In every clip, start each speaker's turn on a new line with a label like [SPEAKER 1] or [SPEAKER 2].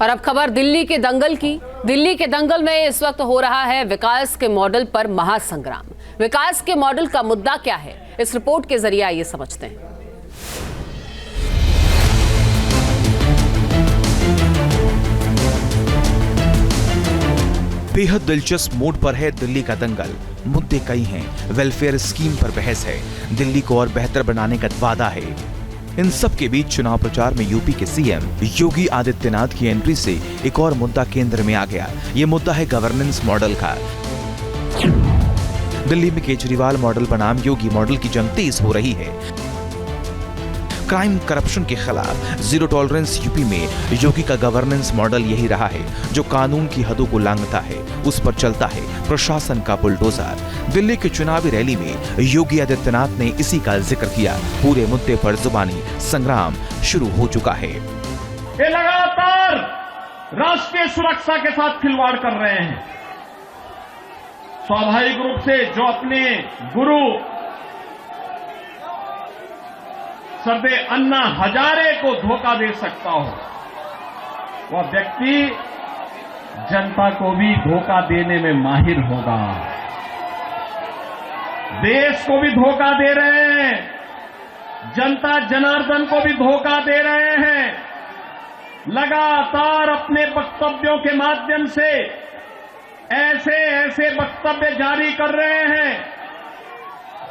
[SPEAKER 1] और अब खबर दिल्ली के दंगल की। दिल्ली के दंगल में इस वक्त हो रहा है विकास के मॉडल पर महासंग्राम। विकास के मॉडल का मुद्दा क्या है, इस रिपोर्ट के जरिए आइए समझते हैं।
[SPEAKER 2] बेहद दिलचस्प मोड पर है दिल्ली का दंगल। मुद्दे कई हैं, वेलफेयर स्कीम पर बहस है, दिल्ली को और बेहतर बनाने का वादा है। इन सब के बीच चुनाव प्रचार में यूपी के सीएम योगी आदित्यनाथ की एंट्री से एक और मुद्दा केंद्र में आ गया। ये मुद्दा है गवर्नेंस मॉडल का। दिल्ली में केजरीवाल मॉडल बनाम योगी मॉडल की जंग तेज हो रही है। क्राइम करप्शन के खिलाफ जीरो टॉलरेंस यूपी में योगी का गवर्नेंस मॉडल यही रहा है, जो कानून की हदों को लांघता है, उस पर चलता है प्रशासन का बुलडोजर। दिल्ली की चुनावी रैली में योगी आदित्यनाथ ने इसी का जिक्र किया। पूरे मुद्दे पर जुबानी संग्राम शुरू हो चुका है।
[SPEAKER 3] ये लगातार राष्ट्रीय सुरक्षा के साथ खिलवाड़ कर रहे हैं। स्वाभाविक रूप से जो अपने गुरु सरदे अन्ना हजारे को धोखा दे सकता हो, वह व्यक्ति जनता को भी धोखा देने में माहिर होगा। देश को भी धोखा दे रहे हैं, जनता जनार्दन को भी धोखा दे रहे हैं। लगातार अपने वक्तव्यों के माध्यम से ऐसे वक्तव्य जारी कर रहे हैं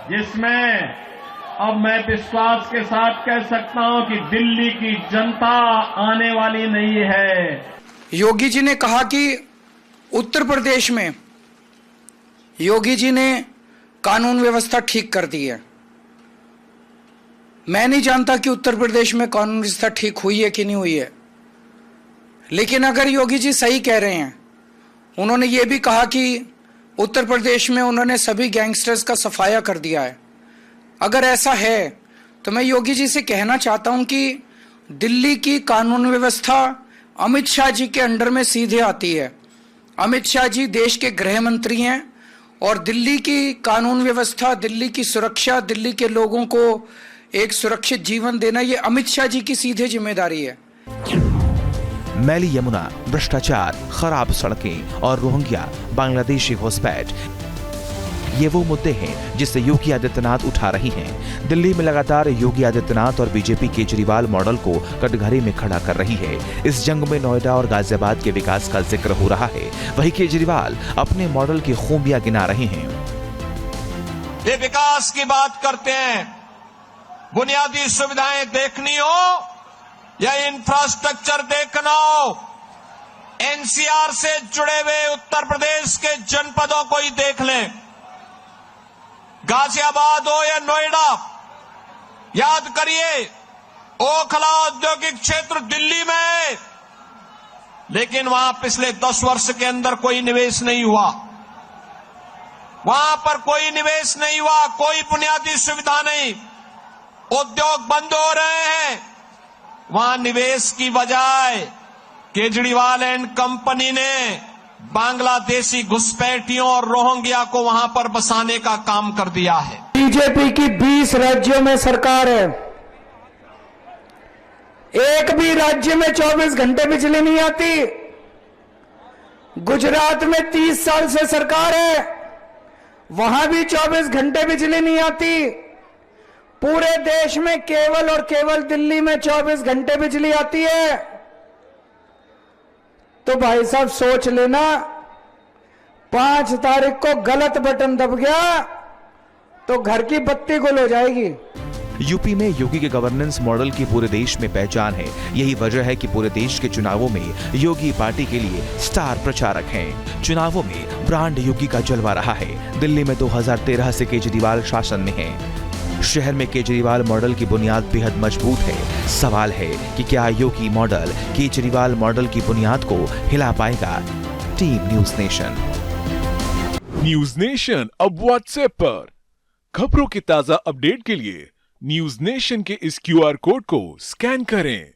[SPEAKER 3] जिसमें अब मैं विश्वास के साथ कह सकता हूं कि दिल्ली की जनता आने वाली नहीं है।
[SPEAKER 4] योगी जी ने कहा कि उत्तर प्रदेश में योगी जी ने कानून व्यवस्था ठीक कर दी है। मैं नहीं जानता कि उत्तर प्रदेश में कानून व्यवस्था ठीक हुई है कि नहीं हुई है, लेकिन अगर योगी जी सही कह रहे हैं, उन्होंने ये भी कहा कि उत्तर प्रदेश में उन्होंने सभी गैंगस्टर्स का सफाया कर दिया है। अगर ऐसा है तो मैं योगी जी से कहना चाहता हूं कि दिल्ली की कानून व्यवस्था अमित शाह जी के अंडर में सीधे आती है। अमित शाह जी देश के गृह मंत्री हैं और दिल्ली की कानून व्यवस्था, दिल्ली की सुरक्षा, दिल्ली के लोगों को एक सुरक्षित जीवन देना, ये अमित शाह जी की सीधे जिम्मेदारी है।
[SPEAKER 2] मैली यमुना, भ्रष्टाचार, खराब सड़कें और रोहिंग्या बांग्लादेशी घुसपैठ, ये वो मुद्दे हैं जिससे योगी आदित्यनाथ उठा रही हैं। दिल्ली में लगातार योगी आदित्यनाथ और बीजेपी केजरीवाल मॉडल को कटघरे में खड़ा कर रही है। इस जंग में नोएडा और गाजियाबाद के विकास का जिक्र हो रहा है, वहीं केजरीवाल अपने मॉडल की खूबियां गिना रहे हैं।
[SPEAKER 5] ये विकास की बात करते हैं, बुनियादी सुविधाएं देखनी हो या इंफ्रास्ट्रक्चर देखना हो, एनसीआर से जुड़े हुए उत्तर प्रदेश के जनपदों को ही देख लें। गाजियाबाद हो या नोएडा, याद करिए ओखला औद्योगिक क्षेत्र दिल्ली में है, लेकिन वहां पिछले 10 वर्ष के अंदर कोई निवेश नहीं हुआ। वहां पर कोई निवेश नहीं हुआ, कोई बुनियादी सुविधा नहीं, उद्योग बंद हो रहे हैं। वहां निवेश की बजाय केजरीवाल एंड कंपनी ने बांग्लादेशी घुसपैठियों और रोहिंग्या को वहां पर बसाने का काम कर दिया है।
[SPEAKER 4] बीजेपी की 20 राज्यों में सरकार है, एक भी राज्य में 24 घंटे बिजली नहीं आती। गुजरात में 30 साल से सरकार है, वहां भी 24 घंटे बिजली नहीं आती। पूरे देश में केवल और केवल दिल्ली में 24 घंटे बिजली आती है। तो भाई साहब सोच लेना, 5 तारीख को गलत बटन दब गया तो घर की बत्ती गुल हो जाएगी।
[SPEAKER 2] यूपी में योगी के गवर्नेंस मॉडल की पूरे देश में पहचान है। यही वजह है कि पूरे देश के चुनावों में योगी पार्टी के लिए स्टार प्रचारक हैं। चुनावों में ब्रांड योगी का जलवा रहा है। दिल्ली में 2013 से केजरीवाल शासन में है। शहर में केजरीवाल मॉडल की बुनियाद बेहद मजबूत है। सवाल है कि क्या योगी मॉडल केजरीवाल मॉडल की बुनियाद को हिला पाएगा? Team news nation.
[SPEAKER 6] News nation अब व्हाट्सएप पर खबरों की ताजा अपडेट के लिए न्यूज नेशन के इस क्यूआर कोड को स्कैन करें।